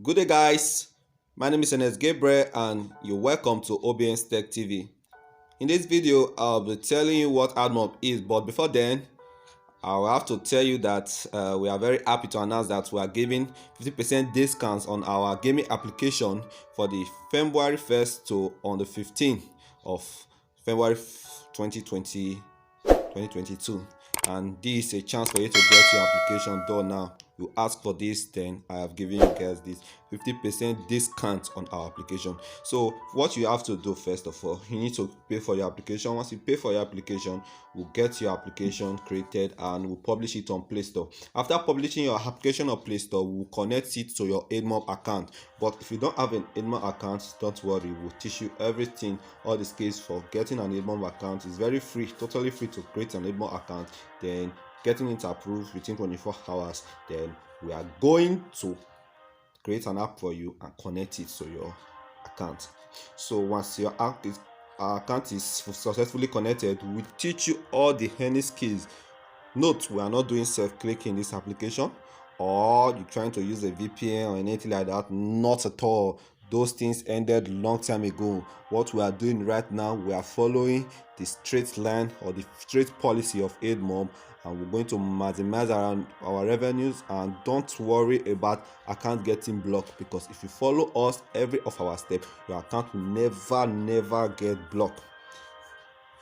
Good day, guys. My name is Enes Gabriel, and you're welcome to OBN's Tech TV. In this video, I'll be telling you what Admob is, but before then, I'll have to tell you that we are very happy to announce that we are giving 50% discounts on our gaming application for the February 1st to on the 15th of February 2020 2022, and this is a chance for you to get your application done now. You ask for this, then I have given you guys this 50% discount on our application. So what you have to do, first of all, you need to pay for your application. Once you pay for your application, we'll get your application created and we'll publish it on Play Store. After publishing your application on Play Store, we'll connect it to your Admob account. But if you don't have an Admob account, don't worry, we'll teach you everything, all the skills for getting an Admob account. Is very free, totally free to create an Admob account, then getting it approved within 24 hours. Then we are going to create an app for you and connect it to your account. So once your account is successfully connected, we teach you all the earning skills. Note, we are not doing self-click in this application, or you're trying to use a VPN or anything like that. Not at all. Those things ended long time ago. What we are doing right now, we are following the straight line or the straight policy of Admob, and we're going to maximize our revenues. And don't worry about account getting blocked, because if you follow us every of our steps, your account will never get blocked,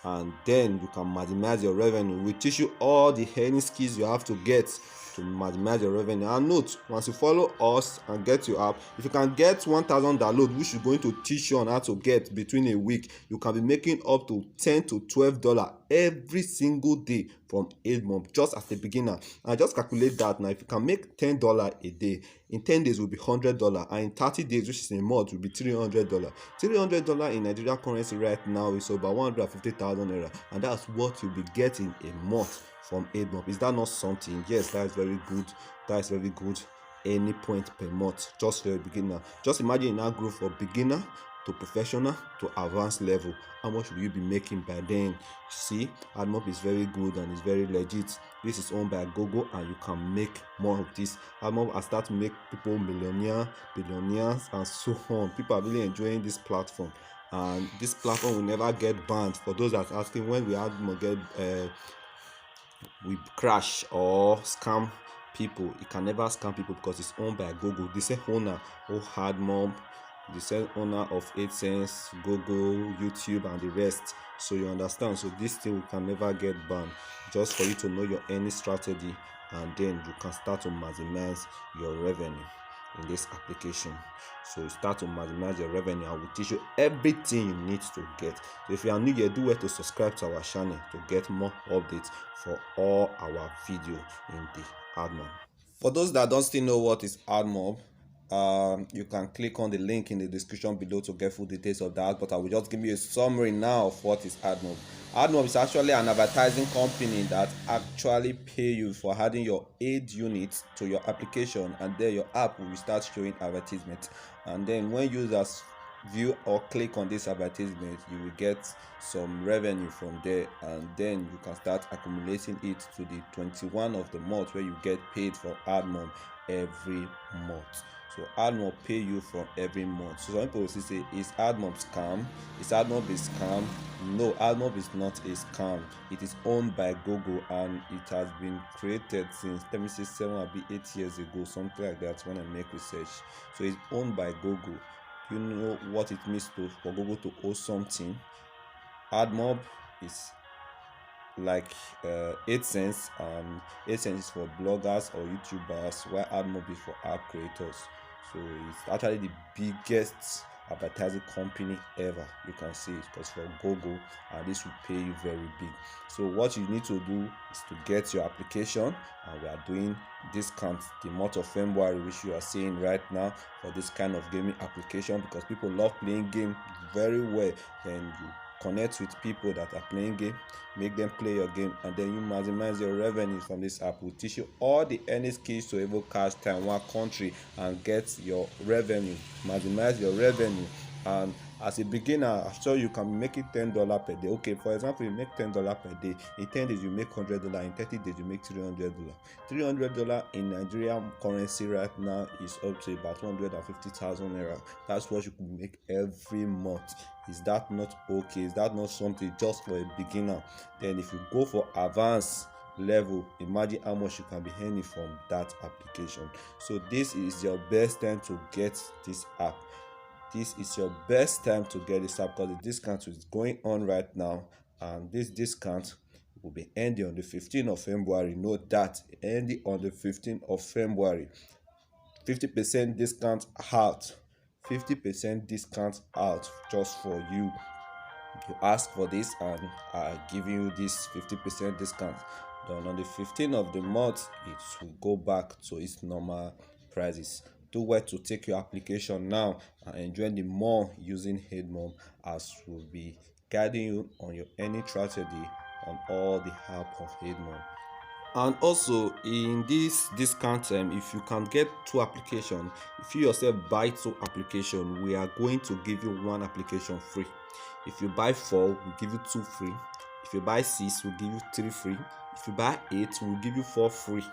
and then you can maximize your revenue. We teach you all the earning skills you have to get to maximize your revenue. And note, once you follow us and get your app, if you can get 1,000 downloads, which is going to teach you on how to get between a week, you can be making up to $10 to $12 every single day from Admob, just as a beginner. And just calculate that now. If you can make $10 a day, in 10 days will be $100, and in 30 days, which is a month, will be $300. $300 in Nigerian currency right now is about 150,000 naira, and that's what you'll be getting a month from Admob. Is that not something? Yes, that is very good. That is very good. Any point per month, just for a beginner. Just imagine in that group from beginner to professional to advanced level, how much will you be making by then? See, Admob is very good and it's very legit. This is owned by Google, and you can make more of this. Admob has started to make people millionaires, billionaires, and so on. People are really enjoying this platform, and this platform will never get banned. For those that are asking, when we Admob get we crash or scam people, it can never scam people because it's owned by Google. The same owner who had Admob, the same owner of AdSense, Google, YouTube, and the rest. So you understand. So this thing can never get banned. Just for you to know your earning strategy, and then you can start to maximize your revenue in this application. So you start to maximize your revenue. I will teach you everything you need to get. So if you are new here, do well to subscribe to our channel to get more updates for all our video in the Admob. For those that don't still know what is Admob, you can click on the link in the description below to get full details of that, but I will just give you a summary now of what is Admob. Admob is actually an advertising company that actually pay you for adding your ad units to your application, and then your app will start showing advertisements. And then when users view or click on this advertisement, you will get some revenue from there, and then you can start accumulating it to the 21 of the month, where you get paid for Admob every month. So Admob pay you from every month. So some people will say, is Admob scam? Is Admob a scam? No, Admob is not a scam. It is owned by Google, and it has been created since, let me say, 7 or 8 years ago, something like that, when I make research. So it's owned by Google. You know what it means for Google to own something. Admob is like AdSense, and AdSense is for bloggers or YouTubers, while Admob is for app creators. So it's actually the biggest advertising company ever. You can see it, because for Google, and this will pay you very big. So what you need to do is to get your application, and we are doing discount the month of February, which you are seeing right now, for this kind of gaming application, because people love playing game very well. Then you connect with people that are playing game, make them play your game, and then you maximize your revenue from this app. We'll teach you all the earning skills to able cash Taiwan country and get your revenue, maximize your revenue, and As a beginner, I'm sure you can make it $10 per day. Okay, for example, you make $10 per day. In 10 days, you make $100. In 30 days, you make $300. $300 in Nigerian currency right now is up to about 150,000 naira. That's what you can make every month. Is that not okay? Is that not something just for a beginner? Then, if you go for advanced level, imagine how much you can be earning from that application. So this is your best time to get this app. This is your best time to get this app because the discount is going on right now, and this discount will be ending on the 15th of February. Note that, ending on the 15th of February. 50% discount out. 50% discount out just for you. You ask for this and I give you this 50% discount. Then on the 15th of the month, it will go back to its normal prices. Do well to take your application now and enjoy the more using Admob, as will be guiding you on your earning strategy on all the help of Admob. And also in this discount time, if you can get 2 applications, if you yourself buy 2 applications, we are going to give you 1 application free. If you buy 4, we'll give you 2 free. If you buy 6, we'll give you 3 free. If you buy 8, we'll give you 4 free.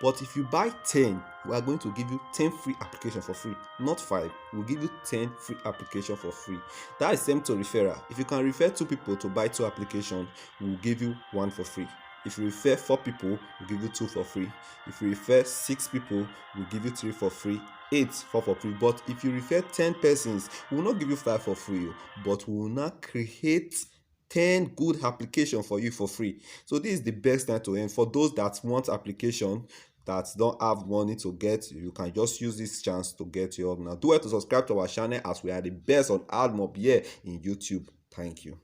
But if you buy 10, we are going to give you 10 free applications for free. Not 5, we'll give you 10 free applications for free. That is same to referral. If you can refer 2 people to buy 2 applications, we'll give you 1 for free. If you refer 4 people, we'll give you 2 for free. If you refer 6 people, we'll give you 3 for free. 8, 4 for free. But if you refer 10 persons, we will not give you 5 for free, but we will not create 10 good applications for you for free. So this is the best time to earn. For those that want application that don't have money to get, you can just use this chance to get your now. Do well to subscribe to our channel, as we are the best on Admob here in YouTube. Thank you.